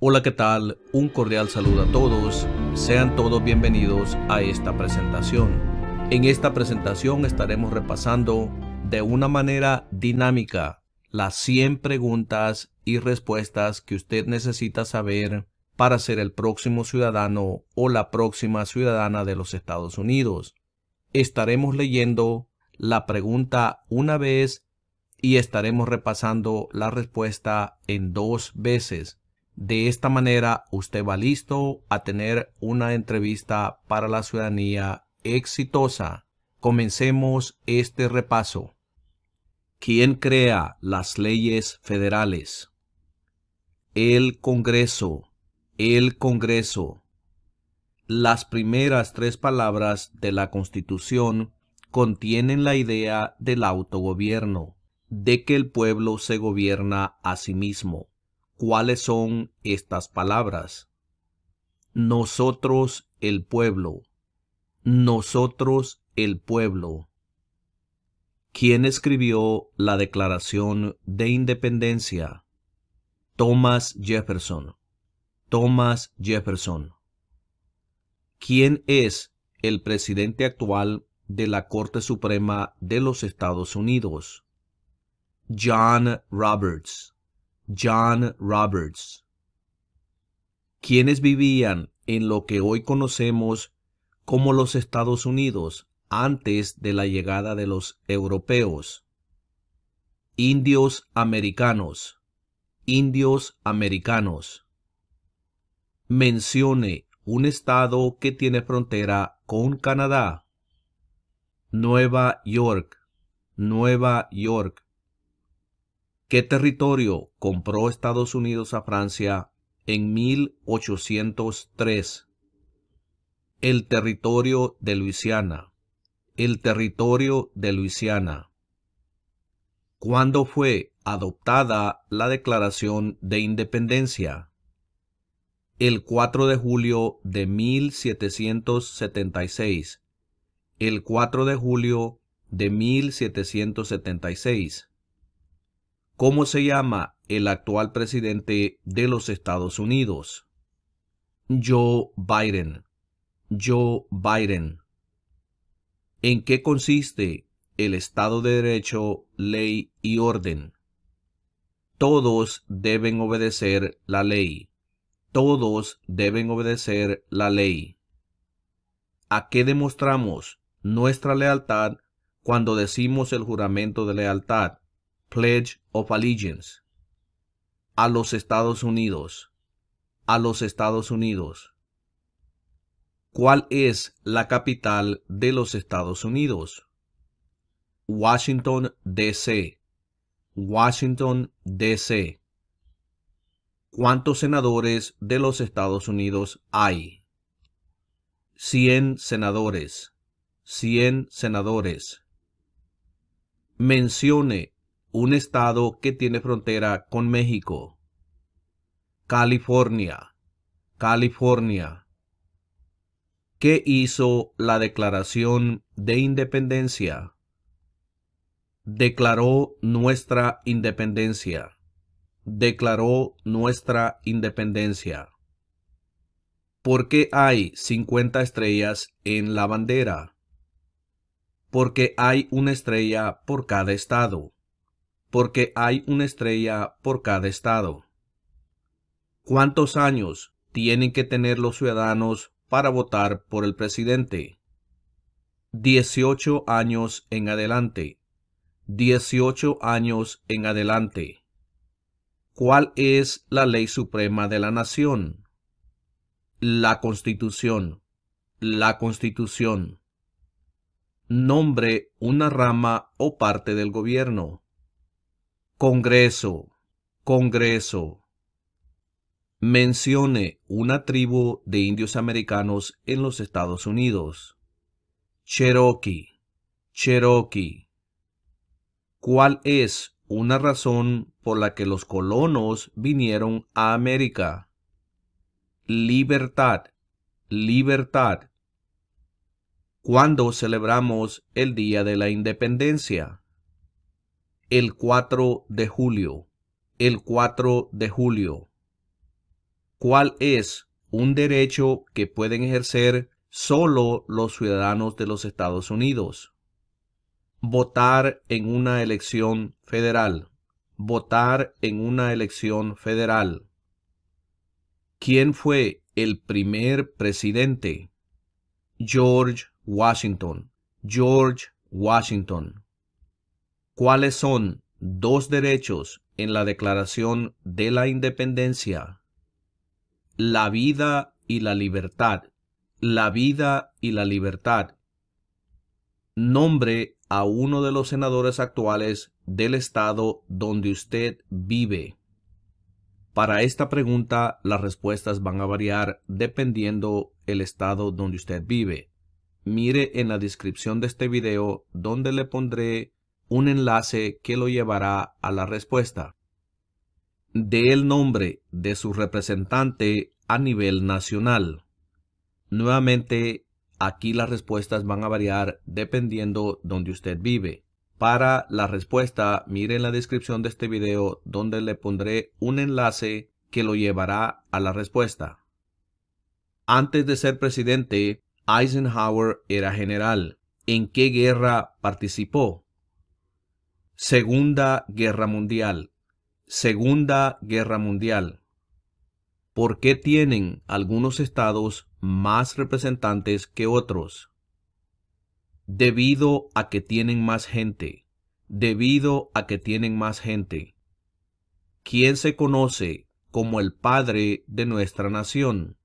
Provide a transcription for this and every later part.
Hola, ¿qué tal? Un cordial saludo a todos. Sean todos bienvenidos a esta presentación. En esta presentación estaremos repasando de una manera dinámica las 100 preguntas y respuestas que usted necesita saber para ser el próximo ciudadano o la próxima ciudadana de los Estados Unidos. Estaremos leyendo la pregunta una vez y estaremos repasando la respuesta en 2 veces. De esta manera, usted va listo a tener una entrevista para la ciudadanía exitosa. Comencemos este repaso. ¿Quién crea las leyes federales? El Congreso. El Congreso. Las primeras 3 palabras de la Constitución contienen la idea del autogobierno, de que el pueblo se gobierna a sí mismo. ¿Cuáles son estas palabras? Nosotros el pueblo. Nosotros el pueblo. ¿Quién escribió la Declaración de Independencia? Thomas Jefferson. Thomas Jefferson. ¿Quién es el presidente actual de la Corte Suprema de los Estados Unidos? John Roberts. John Roberts. ¿Quiénes vivían en lo que hoy conocemos como los Estados Unidos antes de la llegada de los europeos? Indios americanos. Indios americanos. Mencione un estado que tiene frontera con Canadá. Nueva York. Nueva York. ¿Qué territorio compró Estados Unidos a Francia en 1803? El territorio de Luisiana. El territorio de Luisiana. ¿Cuándo fue adoptada la Declaración de Independencia? El 4 de julio de 1776. El 4 de julio de 1776. ¿Cómo se llama el actual presidente de los Estados Unidos? Joe Biden. Joe Biden. ¿En qué consiste el Estado de Derecho, ley y orden? Todos deben obedecer la ley. Todos deben obedecer la ley. ¿A qué demostramos nuestra lealtad cuando decimos el juramento de lealtad? Pledge of Allegiance. A los Estados Unidos. A los Estados Unidos. ¿Cuál es la capital de los Estados Unidos? Washington, D.C. Washington, D.C. ¿Cuántos senadores de los Estados Unidos hay? 100 senadores. 100 senadores. Mencione un estado que tiene frontera con México. California. California. ¿Qué hizo la Declaración de Independencia? Declaró nuestra independencia. Declaró nuestra independencia. ¿Por qué hay 50 estrellas en la bandera? Porque hay una estrella por cada estado. Porque hay una estrella por cada estado. ¿Cuántos años tienen que tener los ciudadanos para votar por el presidente? 18 años en adelante. 18 años en adelante. ¿Cuál es la ley suprema de la nación? La Constitución. La Constitución. Nombre una rama o parte del gobierno. Congreso. Congreso. Mencione una tribu de indios americanos en los Estados Unidos. Cherokee. Cherokee. ¿Cuál es una razón por la que los colonos vinieron a América? Libertad. Libertad. ¿Cuándo celebramos el Día de la Independencia? El 4 de julio. El 4 de julio. ¿Cuál es un derecho que pueden ejercer solo los ciudadanos de los Estados Unidos? Votar en una elección federal. Votar en una elección federal. ¿Quién fue el primer presidente? George Washington. George Washington. ¿Cuáles son dos derechos en la Declaración de la Independencia? La vida y la libertad. La vida y la libertad. Nombre a uno de los senadores actuales del estado donde usted vive. Para esta pregunta, las respuestas van a variar dependiendo el estado donde usted vive. Mire en la descripción de este video donde le pondré un enlace que lo llevará a la respuesta. Dé el nombre de su representante a nivel nacional. Nuevamente, aquí las respuestas van a variar dependiendo donde usted vive. Para la respuesta, mire en la descripción de este video donde le pondré un enlace que lo llevará a la respuesta. Antes de ser presidente, Eisenhower era general. ¿En qué guerra participó? Segunda Guerra Mundial. Segunda Guerra Mundial. ¿Por qué tienen algunos estados más representantes que otros? Debido a que tienen más gente. Debido a que tienen más gente. ¿Quién se conoce como el padre de nuestra nación?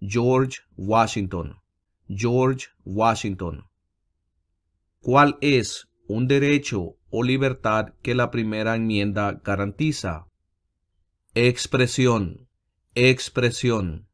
George Washington. George Washington. ¿Cuál es un derecho o libertad que la primera enmienda garantiza? Expresión. Expresión.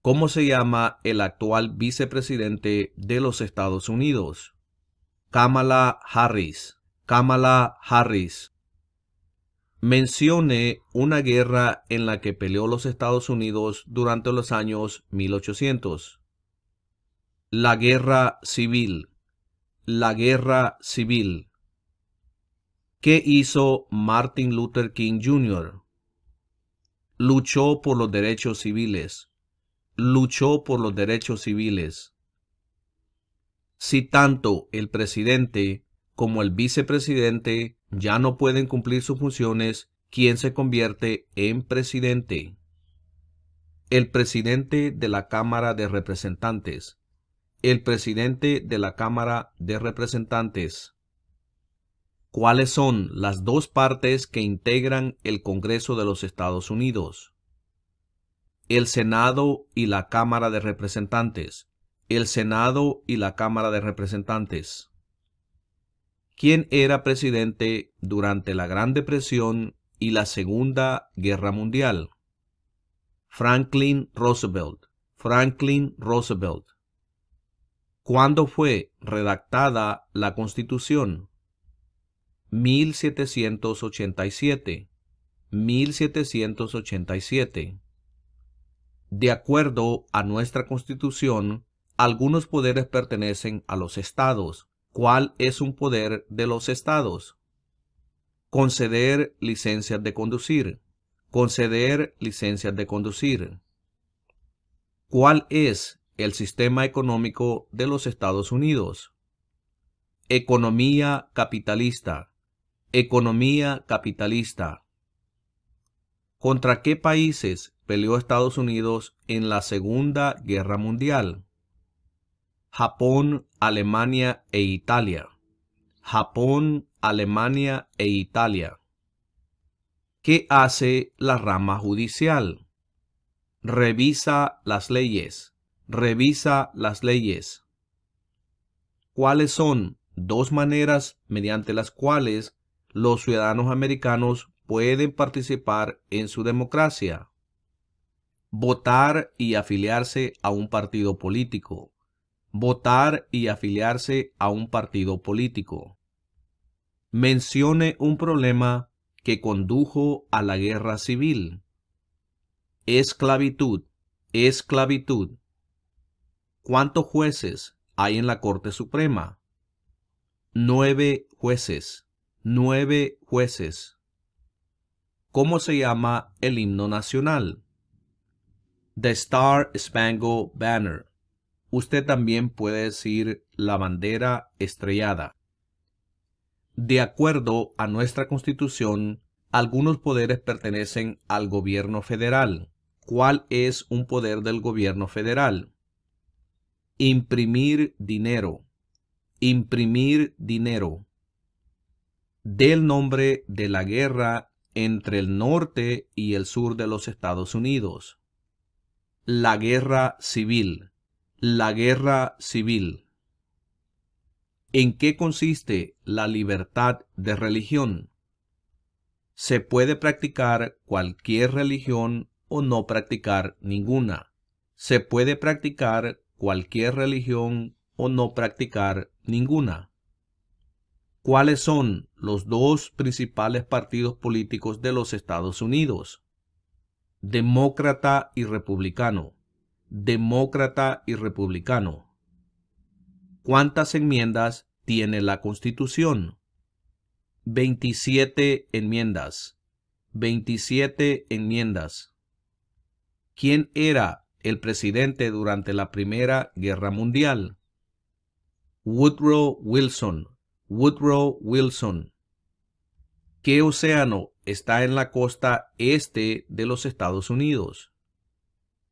¿Cómo se llama el actual vicepresidente de los Estados Unidos? Kamala Harris. Kamala Harris. Mencione una guerra en la que peleó los Estados Unidos durante los años 1800. La Guerra Civil. La Guerra Civil. ¿Qué hizo Martin Luther King Jr.? Luchó por los derechos civiles. Luchó por los derechos civiles. Si tanto el presidente como el vicepresidente ya no pueden cumplir sus funciones, ¿quién se convierte en presidente? El presidente de la Cámara de Representantes. El presidente de la Cámara de Representantes. ¿Cuáles son las dos partes que integran el Congreso de los Estados Unidos? El Senado y la Cámara de Representantes. El Senado y la Cámara de Representantes. ¿Quién era presidente durante la Gran Depresión y la Segunda Guerra Mundial? Franklin Roosevelt. Franklin Roosevelt. ¿Cuándo fue redactada la Constitución? 1787. 1787. De acuerdo a nuestra Constitución, algunos poderes pertenecen a los estados. ¿Cuál es un poder de los estados? Conceder licencias de conducir. Conceder licencias de conducir. ¿Cuál es el sistema económico de los Estados Unidos? Economía capitalista. Economía capitalista. ¿Contra qué países peleó Estados Unidos en la Segunda Guerra Mundial? Japón, Alemania e Italia. Japón, Alemania e Italia. ¿Qué hace la rama judicial? Revisa las leyes. Revisa las leyes. ¿Cuáles son dos maneras mediante las cuales los ciudadanos americanos pueden participar en su democracia? Votar y afiliarse a un partido político. Votar y afiliarse a un partido político. Mencione un problema que condujo a la guerra civil. Esclavitud. Esclavitud. ¿Cuántos jueces hay en la Corte Suprema? 9 jueces. 9 jueces. ¿Cómo se llama el himno nacional? The Star Spangled Banner. Usted también puede decir la bandera estrellada. De acuerdo a nuestra Constitución, algunos poderes pertenecen al gobierno federal. ¿Cuál es un poder del gobierno federal? Imprimir dinero. Imprimir dinero. Del nombre de la guerra entre el norte y el sur de los Estados Unidos. La guerra civil. La guerra civil. ¿En qué consiste la libertad de religión? Se puede practicar cualquier religión o no practicar ninguna. Se puede practicar cualquier religión o no practicar ninguna. ¿Cuáles son los dos principales partidos políticos de los Estados Unidos? Demócrata y republicano. Demócrata y republicano. ¿Cuántas enmiendas tiene la Constitución? 27 enmiendas. 27 enmiendas. ¿Quién era el presidente durante la Primera Guerra Mundial? Woodrow Wilson. Woodrow Wilson. ¿Qué océano está en la costa este de los Estados Unidos?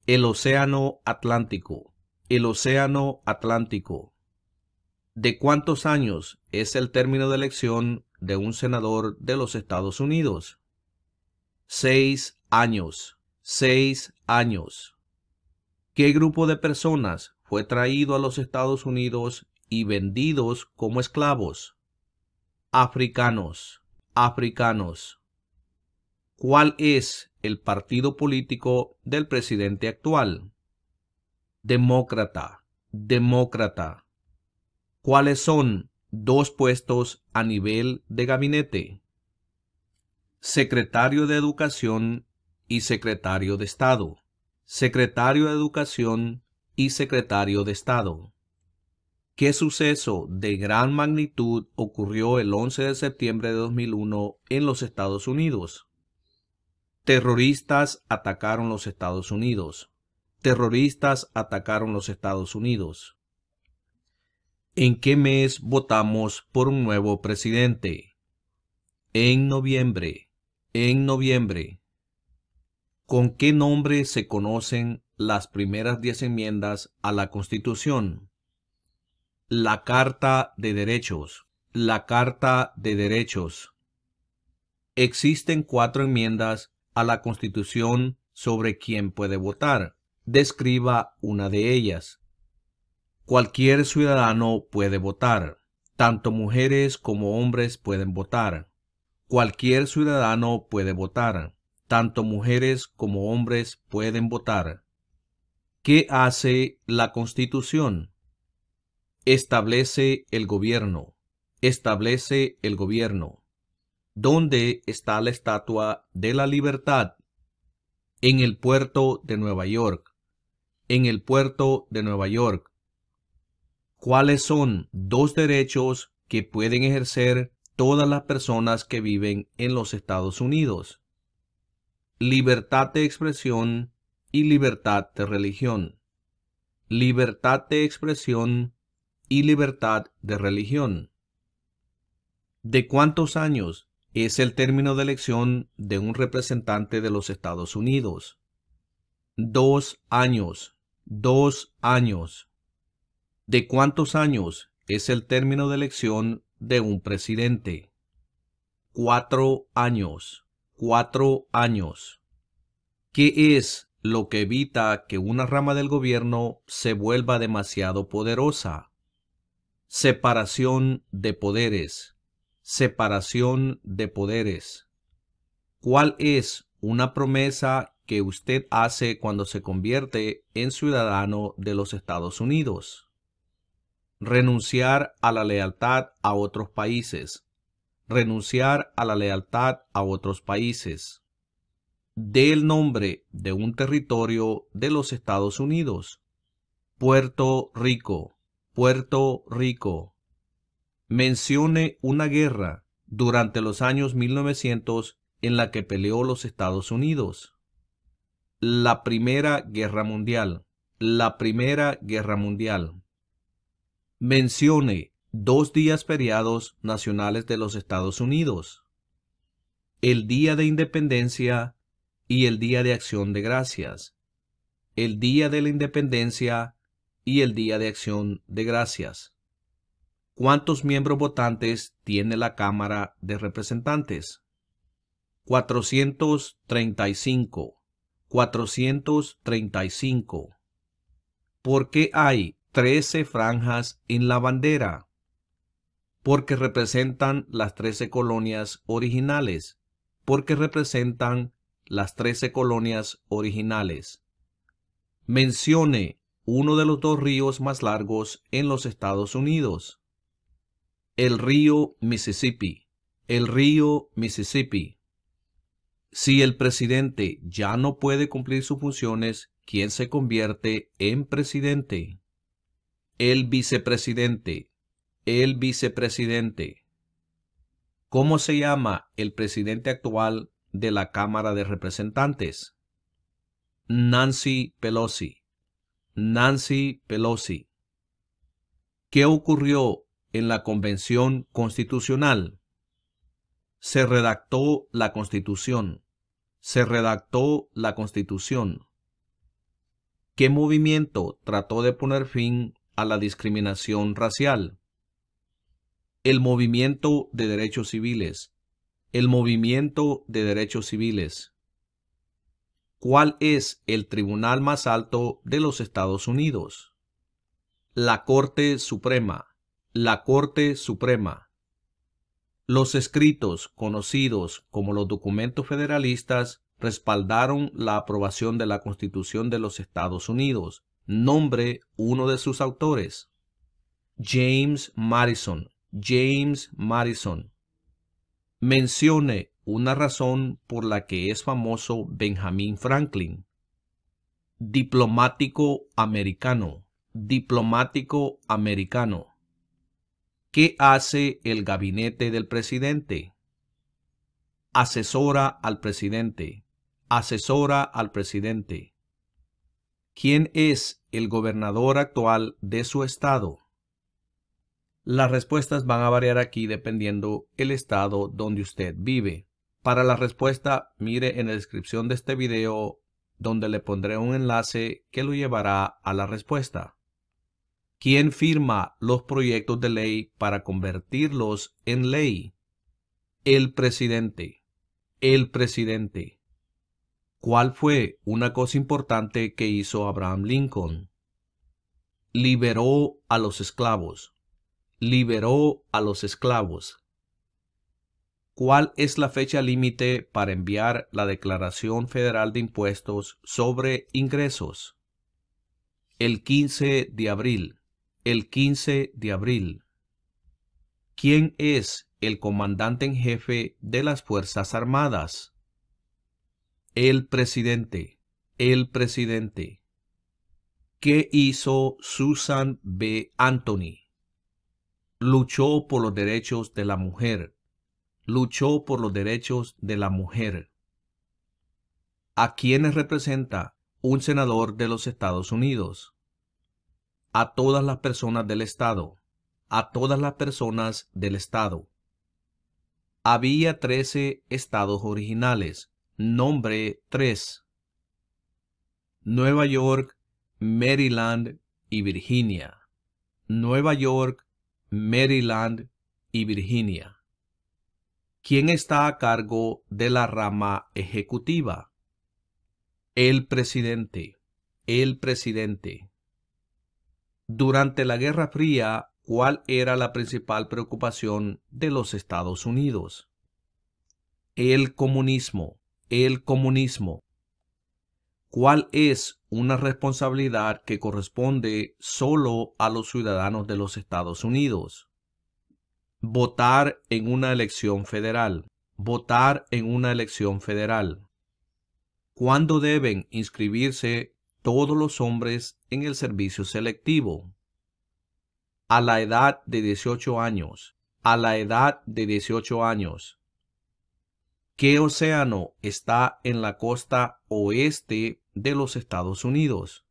El Océano Atlántico. El Océano Atlántico. ¿De cuántos años es el término de elección de un senador de los Estados Unidos? 6 años. 6 años. ¿Qué grupo de personas fue traído a los Estados Unidos y vendidos como esclavos? Africanos. Africanos. ¿Cuál es el partido político del presidente actual? Demócrata. Demócrata. ¿Cuáles son dos puestos a nivel de gabinete? Secretario de Educación y Secretario de Estado. Secretario de Educación y Secretario de Estado. ¿Qué suceso de gran magnitud ocurrió el 11 de septiembre de 2001 en los Estados Unidos? Terroristas atacaron los Estados Unidos. Terroristas atacaron los Estados Unidos. ¿En qué mes votamos por un nuevo presidente? En noviembre. En noviembre. ¿Con qué nombre se conocen las primeras 10 enmiendas a la Constitución? La Carta de Derechos. La Carta de Derechos. Existen 4 enmiendas a la Constitución sobre quién puede votar. Describa una de ellas. Cualquier ciudadano puede votar. Tanto mujeres como hombres pueden votar. Cualquier ciudadano puede votar. Tanto mujeres como hombres pueden votar. ¿Qué hace la Constitución? Establece el gobierno. Establece el gobierno. ¿Dónde está la Estatua de la Libertad? En el puerto de Nueva York. En el puerto de Nueva York. ¿Cuáles son 2 derechos que pueden ejercer todas las personas que viven en los Estados Unidos? Libertad de expresión y libertad de religión. Libertad de expresión y libertad de religión. ¿De cuántos años es el término de elección de un representante de los Estados Unidos? 2 años. 2 años. ¿De cuántos años es el término de elección de un presidente? 4 años. 4 años. ¿Qué es lo que evita que una rama del gobierno se vuelva demasiado poderosa? Separación de poderes. Separación de poderes. ¿Cuál es una promesa que usted hace cuando se convierte en ciudadano de los Estados Unidos? Renunciar a la lealtad a otros países. Renunciar a la lealtad a otros países. Dé el nombre de un territorio de los Estados Unidos. Puerto Rico. Puerto Rico. Mencione una guerra durante los años 1900 en la que peleó los Estados Unidos. La Primera Guerra Mundial. La Primera Guerra Mundial. Mencione 2 días feriados nacionales de los Estados Unidos: el Día de Independencia y el Día de Acción de Gracias. El Día de la Independencia y el Día de Acción de Gracias. ¿Cuántos miembros votantes tiene la Cámara de Representantes? 435. 435. ¿Por qué hay 13 franjas en la bandera? Porque representan las 13 colonias originales. Porque representan las 13 colonias originales. Mencione uno de los 2 ríos más largos en los Estados Unidos. El río Mississippi. El río Mississippi. Si el presidente ya no puede cumplir sus funciones, ¿quién se convierte en presidente? El vicepresidente. El vicepresidente. ¿Cómo se llama el presidente actual de la Cámara de Representantes? Nancy Pelosi. Nancy Pelosi. ¿Qué ocurrió en la Convención Constitucional? Se redactó la Constitución. Se redactó la Constitución. ¿Qué movimiento trató de poner fin a la discriminación racial? El Movimiento de Derechos Civiles. El Movimiento de Derechos Civiles. ¿Cuál es el tribunal más alto de los Estados Unidos? La Corte Suprema. La Corte Suprema. Los escritos, conocidos como los documentos federalistas, respaldaron la aprobación de la Constitución de los Estados Unidos. Nombre uno de sus autores. James Madison. James Madison. Mencione una razón por la que es famoso Benjamin Franklin. Diplomático americano. Diplomático americano. ¿Qué hace el gabinete del presidente? Asesora al presidente. Asesora al presidente. ¿Quién es el gobernador actual de su estado? Las respuestas van a variar aquí dependiendo el estado donde usted vive. Para la respuesta, mire en la descripción de este video donde le pondré un enlace que lo llevará a la respuesta. ¿Quién firma los proyectos de ley para convertirlos en ley? El presidente. El presidente. ¿Cuál fue una cosa importante que hizo Abraham Lincoln? Liberó a los esclavos. Liberó a los esclavos. ¿Cuál es la fecha límite para enviar la Declaración Federal de Impuestos sobre Ingresos? El 15 de abril. El 15 de abril. ¿Quién es el comandante en jefe de las Fuerzas Armadas? El presidente. El presidente. ¿Qué hizo Susan B. Anthony? Luchó por los derechos de la mujer. Luchó por los derechos de la mujer. ¿A quiénes representa un senador de los Estados Unidos? A todas las personas del estado. A todas las personas del estado. Había 13 estados originales. Nombre 3. Nueva York, Maryland y Virginia. Nueva York, Maryland y Virginia. ¿Quién está a cargo de la rama ejecutiva? El presidente. El presidente. Durante la Guerra Fría, ¿cuál era la principal preocupación de los Estados Unidos? El comunismo. El comunismo. ¿Cuál es una responsabilidad que corresponde solo a los ciudadanos de los Estados Unidos? Votar en una elección federal. Votar en una elección federal. ¿Cuándo deben inscribirse todos los hombres en el servicio selectivo? A la edad de 18 años. A la edad de 18 años. ¿Qué océano está en la costa oeste de los Estados Unidos.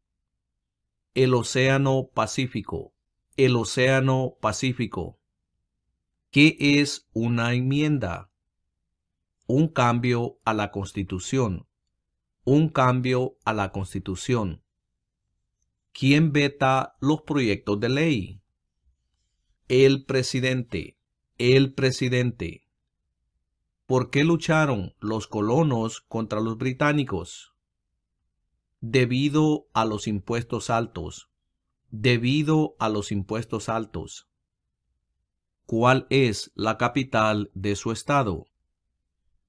El Océano Pacífico. El Océano Pacífico. ¿Qué es una enmienda? Un cambio a la Constitución. Un cambio a la Constitución. ¿Quién veta los proyectos de ley? El presidente. El presidente. ¿Por qué lucharon los colonos contra los británicos? Debido a los impuestos altos. Debido a los impuestos altos. ¿Cuál es la capital de su estado?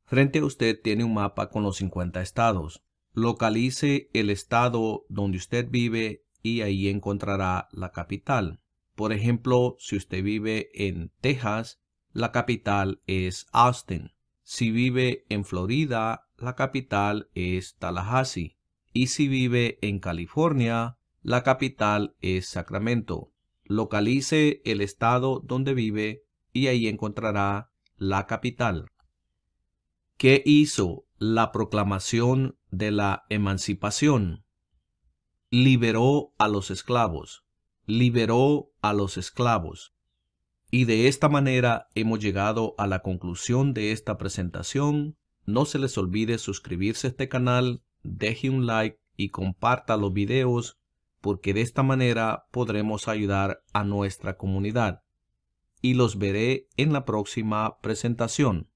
Frente a usted tiene un mapa con los 50 estados. Localice el estado donde usted vive y ahí encontrará la capital. Por ejemplo, si usted vive en Texas, la capital es Austin. Si vive en Florida, la capital es Tallahassee. Y si vive en California, la capital es Sacramento. Localice el estado donde vive y ahí encontrará la capital. ¿Qué hizo la proclamación de la emancipación? Liberó a los esclavos. Liberó a los esclavos. Y de esta manera hemos llegado a la conclusión de esta presentación. No se les olvide suscribirse a este canal, deje un like y comparta los videos, porque de esta manera podremos ayudar a nuestra comunidad. Y los veré en la próxima presentación.